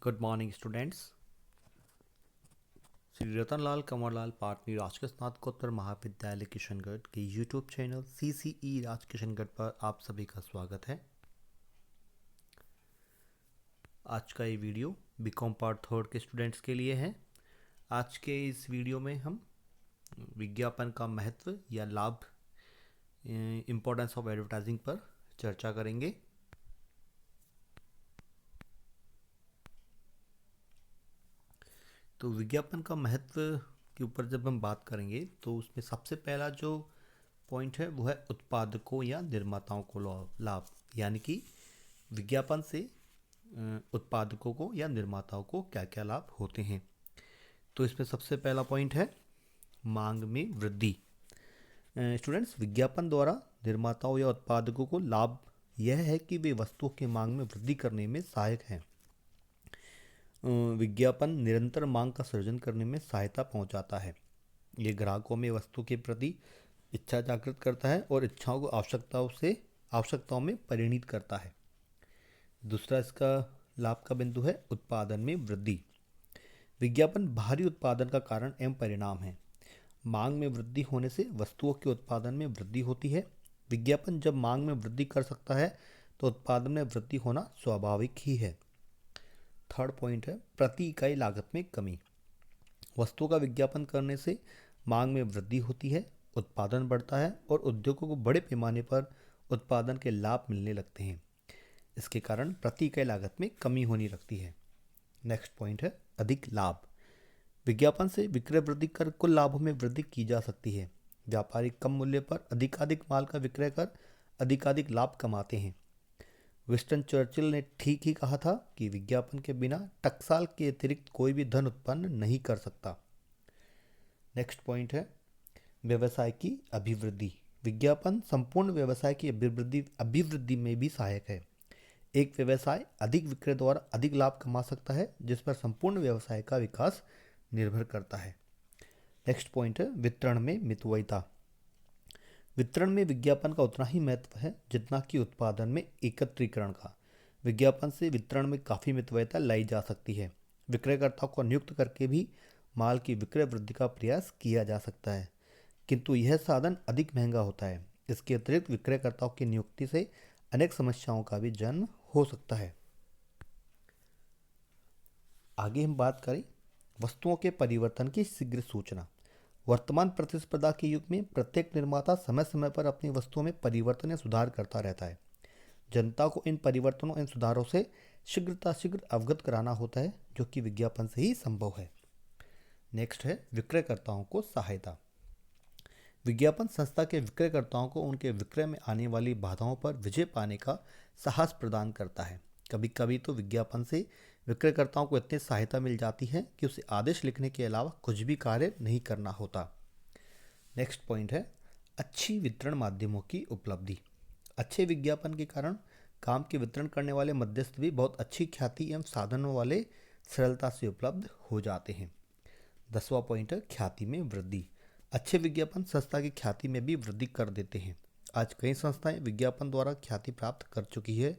Good morning students. Shri Ratanlal Kanwarlal Patni राजकीय स्नातकोत्तर महाविद्यालय किशनगढ़ के YouTube channel CCE Raj Kishangarh पर आप सभी का स्वागत है। आज का ये वीडियो बीकॉम पार्ट थर्ड के स्टूडेंट्स के लिए है। आज के इस वीडियो में हम विज्ञापन का महत्व या लाभ, इम्पोर्टेंस ऑफ एडवर्टाइजिंग पर चर्चा करेंगे। तो विज्ञापन का महत्व के ऊपर जब हम बात करेंगे तो उसमें सबसे पहला जो पॉइंट है वो है उत्पादकों या निर्माताओं को लाभ, यानी कि विज्ञापन से उत्पादकों को या निर्माताओं को क्या क्या लाभ होते हैं। तो इसमें सबसे पहला पॉइंट है मांग में वृद्धि। स्टूडेंट्स, विज्ञापन द्वारा निर्माताओं या उत्पादकों को लाभ यह है कि वे वस्तुओं की मांग में वृद्धि करने में सहायक हैं। विज्ञापन निरंतर मांग का सृजन करने में सहायता पहुंचाता है। ये ग्राहकों में वस्तु के प्रति इच्छा जागृत करता है और इच्छाओं को आवश्यकताओं में परिणित करता है। दूसरा इसका लाभ का बिंदु है उत्पादन में वृद्धि। विज्ञापन बाहरी उत्पादन का कारण एवं परिणाम है। मांग में वृद्धि होने से वस्तुओं के उत्पादन में वृद्धि होती है। विज्ञापन जब मांग में वृद्धि कर सकता है तो उत्पादन में वृद्धि होना स्वाभाविक ही है। थर्ड पॉइंट है प्रति इकाई लागत में कमी। वस्तुओं का विज्ञापन करने से मांग में वृद्धि होती है, उत्पादन बढ़ता है और उद्योगों को बड़े पैमाने पर उत्पादन के लाभ मिलने लगते हैं। इसके कारण प्रति इकाई लागत में कमी होने लगती है। नेक्स्ट पॉइंट है अधिक लाभ। विज्ञापन से विक्रय वृद्धि कर कुल लाभों में वृद्धि की जा सकती है। व्यापारी कम मूल्य पर अधिकाधिक माल का विक्रय कर अधिकाधिक लाभ कमाते हैं। विंस्टन चर्चिल ने ठीक ही कहा था कि विज्ञापन के बिना टकसाल के अतिरिक्त कोई भी धन उत्पन्न नहीं कर सकता। नेक्स्ट पॉइंट है व्यवसाय की अभिवृद्धि। विज्ञापन संपूर्ण व्यवसाय की अभिवृद्धि में भी सहायक है। एक व्यवसाय अधिक विक्रय द्वारा अधिक लाभ कमा सकता है, जिस पर संपूर्ण व्यवसाय का विकास निर्भर करता है। नेक्स्ट पॉइंट है वितरण में मितव्ययिता। वितरण में विज्ञापन का उतना ही महत्व है जितना कि उत्पादन में एकत्रीकरण का। विज्ञापन से वितरण में काफ़ी मितव्ययिता लाई जा सकती है। विक्रयकर्ताओं को नियुक्त करके भी माल की विक्रय वृद्धि का प्रयास किया जा सकता है, किंतु यह साधन अधिक महंगा होता है। इसके अतिरिक्त विक्रयकर्ताओं की नियुक्ति से अनेक समस्याओं का भी जन्म हो सकता है। आगे हम बात करें वस्तुओं के परिवर्तन की शीघ्र सूचना। वर्तमान प्रतिस्पर्धा के युग में प्रत्येक निर्माता समय समय पर अपनी वस्तुओं में परिवर्तन या सुधार करता रहता है। जनता को इन परिवर्तनों एवं सुधारों से शीघ्र अवगत कराना होता है, जो कि विज्ञापन से ही संभव है। नेक्स्ट है विक्रयकर्ताओं को सहायता। विज्ञापन संस्था के विक्रयकर्ताओं को उनके विक्रय में आने वाली बाधाओं पर विजय पाने का साहस प्रदान करता है। कभी कभी तो विज्ञापन से विक्रयकर्ताओं को इतनी सहायता मिल जाती है कि उसे आदेश लिखने के अलावा कुछ भी कार्य नहीं करना होता। नेक्स्ट पॉइंट है अच्छी वितरण माध्यमों की उपलब्धि। अच्छे विज्ञापन के कारण काम के वितरण करने वाले मध्यस्थ भी बहुत अच्छी ख्याति एवं साधनों वाले सरलता से उपलब्ध हो जाते हैं। 10वां पॉइंट है ख्याति में वृद्धि। अच्छे विज्ञापन संस्था की ख्याति में भी वृद्धि कर देते हैं। आज कई संस्थाएं विज्ञापन द्वारा ख्याति प्राप्त कर चुकी है,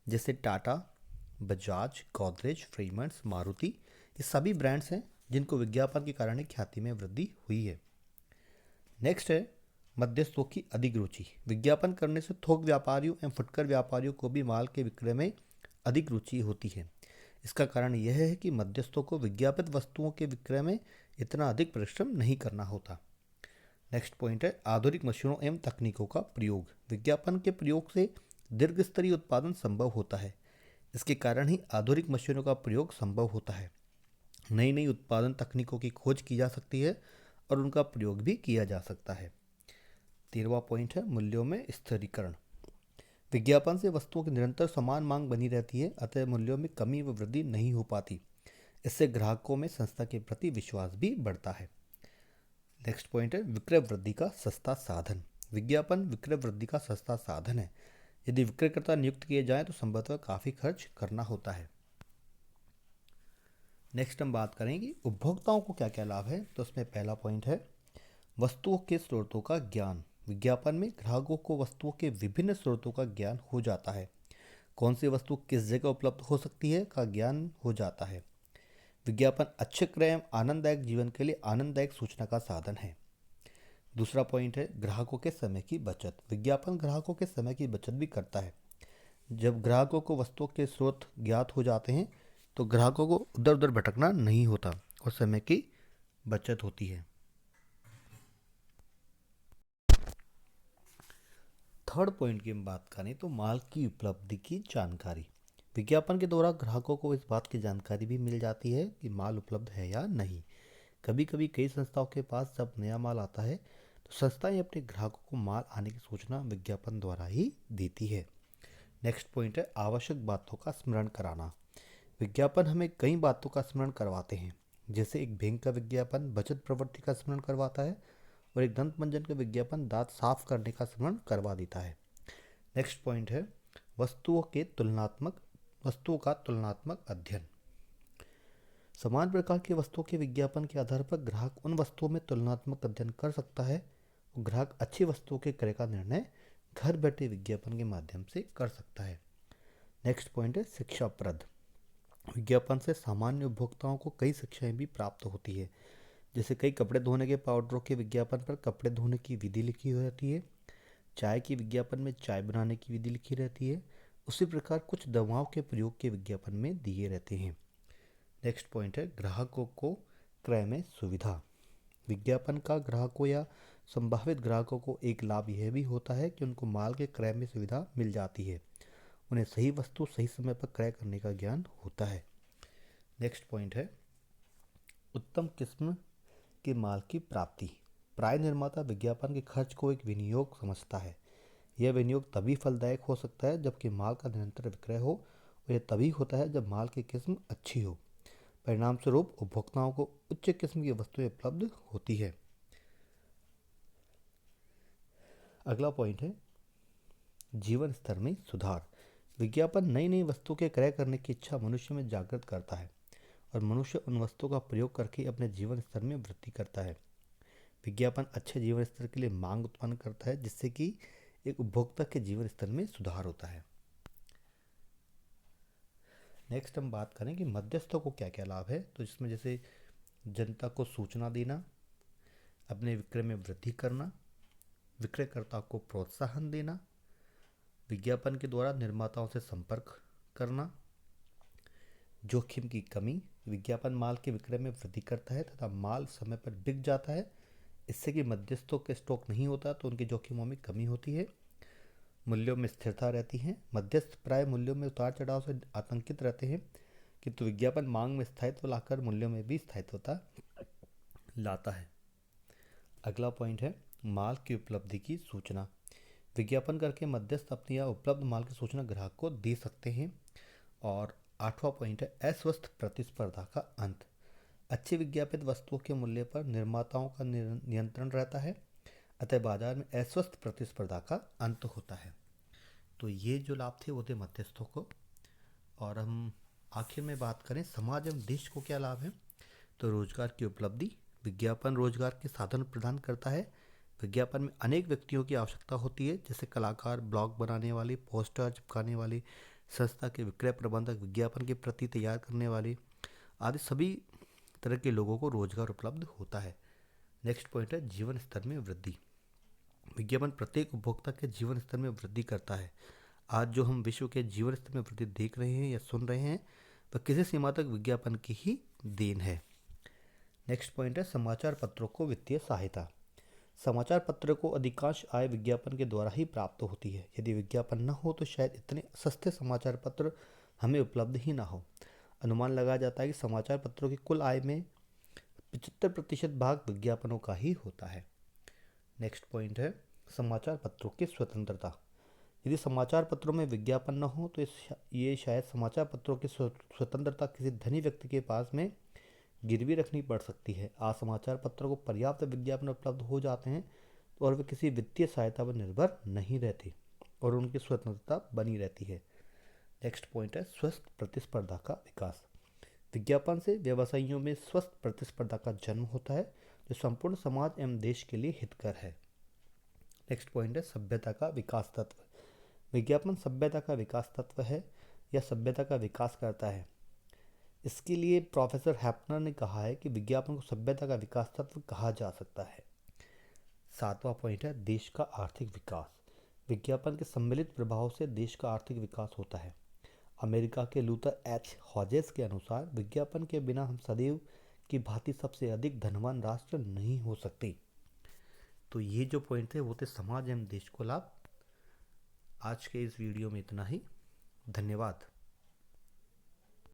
जैसे टाटा, बजाज, गोदरेज, फ्रीमंड्स, मारुति। ये सभी ब्रांड्स हैं जिनको विज्ञापन के कारण ख्याति में वृद्धि हुई है। नेक्स्ट है मध्यस्थों की अधिक रुचि। विज्ञापन करने से थोक व्यापारियों एवं फुटकर व्यापारियों को भी माल के विक्रय में अधिक रुचि होती है। इसका कारण यह है कि मध्यस्थों को विज्ञापित वस्तुओं के विक्रय में इतना अधिक परिश्रम नहीं करना होता। नेक्स्ट पॉइंट है आधुनिक मशीनों एवं तकनीकों का प्रयोग। विज्ञापन के प्रयोग से दीर्घ स्तरीय उत्पादन संभव होता है। इसके कारण ही आधुनिक मशीनों का प्रयोग संभव होता है। नई नई उत्पादन तकनीकों की खोज की जा सकती है और उनका प्रयोग भी किया जा सकता है। 13वां पॉइंट है मूल्यों में स्थिरीकरण। विज्ञापन से वस्तुओं की निरंतर समान मांग बनी रहती है, अतः मूल्यों में कमी व वृद्धि नहीं हो पाती। इससे ग्राहकों में संस्था के प्रति विश्वास भी बढ़ता है। नेक्स्ट पॉइंट है विक्रय वृद्धि का सस्ता साधन। विज्ञापन विक्रय वृद्धि का सस्ता साधन है। यदि विक्रयकर्ता नियुक्त किए जाएं तो संभवतः काफ़ी खर्च करना होता है। नेक्स्ट हम बात करेंगे उपभोक्ताओं को क्या क्या लाभ है। तो उसमें पहला पॉइंट है वस्तुओं के स्रोतों का ज्ञान। विज्ञापन में ग्राहकों को वस्तुओं के विभिन्न स्रोतों का ज्ञान हो जाता है। कौन सी वस्तु किस जगह उपलब्ध हो सकती है का ज्ञान हो जाता है। विज्ञापन अच्छे क्रय एवं आनंददायक जीवन के लिए आनंददायक सूचना का साधन है। दूसरा पॉइंट है ग्राहकों के समय की बचत। विज्ञापन ग्राहकों के समय की बचत भी करता है। जब ग्राहकों को वस्तुओं के स्रोत ज्ञात हो जाते हैं तो ग्राहकों को उधर उधर भटकना नहीं होता और समय की बचत होती है। थर्ड पॉइंट की हम बात करें तो माल की उपलब्धि की जानकारी। विज्ञापन के द्वारा ग्राहकों को इस बात की जानकारी भी मिल जाती है कि माल उपलब्ध है या नहीं। कभी कभी कई संस्थाओं के पास जब नया माल आता है तो संस्थाएं अपने ग्राहकों को माल आने की सूचना विज्ञापन द्वारा ही देती है। नेक्स्ट पॉइंट है आवश्यक बातों का स्मरण कराना। विज्ञापन हमें कई बातों का स्मरण करवाते हैं, जैसे एक बैंक का विज्ञापन बचत प्रवृत्ति का स्मरण करवाता है और एक दंत मंजन का विज्ञापन दांत साफ करने का स्मरण करवा देता है। नेक्स्ट पॉइंट है वस्तुओं का तुलनात्मक अध्ययन। समान प्रकार की वस्तुओं के विज्ञापन के आधार पर ग्राहक उन वस्तुओं में तुलनात्मक अध्ययन कर सकता है और ग्राहक अच्छी वस्तुओं के क्रय का निर्णय घर बैठे विज्ञापन के माध्यम से कर सकता है। नेक्स्ट पॉइंट है शिक्षाप्रद। विज्ञापन से सामान्य उपभोक्ताओं को कई शिक्षाएं भी प्राप्त होती है, जैसे कई कपड़े धोने के पाउडरों के विज्ञापन पर कपड़े धोने की विधि लिखी रहती है, चाय के विज्ञापन में चाय बनाने की विधि लिखी रहती है, उसी प्रकार कुछ दवाओं के प्रयोग के विज्ञापन में दिए रहते हैं। नेक्स्ट पॉइंट है ग्राहकों को क्रय में सुविधा। विज्ञापन का ग्राहकों या संभावित ग्राहकों को एक लाभ यह भी होता है कि उनको माल के क्रय में सुविधा मिल जाती है। उन्हें सही वस्तु सही समय पर क्रय करने का ज्ञान होता है। नेक्स्ट पॉइंट है उत्तम किस्म के माल की प्राप्ति। प्राय निर्माता विज्ञापन के खर्च को एक विनियोग समझता है। यह विनियोग तभी फलदायक हो सकता है जबकि माल का निरंतर विक्रय हो और यह तभी होता है जब माल की किस्म अच्छी हो। परिणाम स्वरूप उपभोक्ताओं को उच्च किस्म की वस्तुएं उपलब्ध होती है। अगला पॉइंट है जीवन स्तर में सुधार। विज्ञापन नई नई वस्तु के क्रय करने की इच्छा मनुष्य में जागृत करता है और मनुष्य उन वस्तुओं का प्रयोग करके अपने जीवन स्तर में वृद्धि करता है। विज्ञापन अच्छे जीवन स्तर के लिए मांग उत्पन्न करता है, जिससे कि एक उपभोक्ता के जीवन स्तर में सुधार होता है। नेक्स्ट हम बात करें कि मध्यस्थों को क्या क्या लाभ है, तो इसमें जैसे जनता को सूचना देना, अपने विक्रय में वृद्धि करना, विक्रयकर्ता को प्रोत्साहन देना, विज्ञापन के द्वारा निर्माताओं से संपर्क करना, जोखिम की कमी। विज्ञापन माल के विक्रय में वृद्धि करता है तथा माल समय पर बिक जाता है, इससे कि मध्यस्थों के स्टॉक नहीं होता तो उनके जोखिमों में कमी होती है। मूल्यों में स्थिरता रहती है। मध्यस्थ प्राय मूल्यों में उतार चढ़ाव से आतंकित रहते हैं, किंतु विज्ञापन मांग में स्थायित्व लाकर मूल्यों में भी स्थायित्वता लाता है। अगला पॉइंट है माल की उपलब्धि की सूचना। विज्ञापन करके मध्यस्थ अपनी या उपलब्ध माल की सूचना ग्राहक को दे सकते हैं। और आठवां पॉइंट है अस्वस्थ प्रतिस्पर्धा का अंत। अच्छी विज्ञापित वस्तुओं के मूल्य पर निर्माताओं का नियंत्रण रहता है, अतः बाजार में अस्वस्थ प्रतिस्पर्धा का अंत होता है। तो ये जो लाभ थे वो थे मध्यस्थों को। और हम आखिर में बात करें समाज एवं देश को क्या लाभ है, तो रोजगार की उपलब्धि। विज्ञापन रोजगार के साधन प्रदान करता है। विज्ञापन में अनेक व्यक्तियों की आवश्यकता होती है, जैसे कलाकार, ब्लॉग बनाने वाले, पोस्टर चिपकाने वाले, संस्था के विक्रय प्रबंधक, विज्ञापन की प्रति तैयार करने वाले आदि सभी तरह के लोगों को रोजगार उपलब्ध होता है। नेक्स्ट पॉइंट है जीवन स्तर में वृद्धि। विज्ञापन प्रत्येक उपभोक्ता के जीवन स्तर में वृद्धि करता है। आज जो हम विश्व के जीवन स्तर में वृद्धि देख रहे हैं या सुन रहे हैं वह किसी सीमा तक विज्ञापन की ही देन है। नेक्स्ट पॉइंट है समाचार पत्रों को वित्तीय सहायता। समाचार पत्र को अधिकांश आय विज्ञापन के द्वारा ही प्राप्त होती है। यदि विज्ञापन न हो तो शायद इतने सस्ते समाचार पत्र हमें उपलब्ध ही ना हो। अनुमान लगाया जाता है कि समाचार पत्रों की कुल आय में 75% भाग विज्ञापनों का ही होता है। नेक्स्ट पॉइंट है समाचार पत्रों की स्वतंत्रता। यदि समाचार पत्रों में विज्ञापन न हो तो ये शायद समाचार पत्रों की स्वतंत्रता किसी धनी व्यक्ति के पास में गिरवी रखनी पड़ सकती है। आज समाचार पत्रों को पर्याप्त विज्ञापन उपलब्ध हो जाते हैं और वे किसी वित्तीय सहायता पर निर्भर नहीं रहते और उनकी स्वतंत्रता बनी रहती है। नेक्स्ट पॉइंट है स्वस्थ प्रतिस्पर्धा का विकास। विज्ञापन से व्यवसायियों में स्वस्थ प्रतिस्पर्धा का जन्म होता है, जो संपूर्ण समाज एवं देश के लिए हितकर है। नेक्स्ट पॉइंट है सभ्यता का विकास तत्व। विज्ञापन सभ्यता का विकास तत्व है या सभ्यता का विकास करता है? इसके लिए प्रोफेसर हैपनर ने कहा है कि विज्ञापन को सभ्यता का विकास तत्व कहा जा सकता है। 7वां पॉइंट है देश का आर्थिक विकास। विज्ञापन के सम्मिलित प्रभाव से देश का आर्थिक विकास होता है। अमेरिका के लूथर एच हॉजेस के अनुसार विज्ञापन के बिना हम सदैव की भांति सबसे अधिक धनवान राष्ट्र नहीं हो सकते। तो ये जो पॉइंट थे वो थे समाज एवं देश को लाभ। आज के इस वीडियो में इतना ही। धन्यवाद।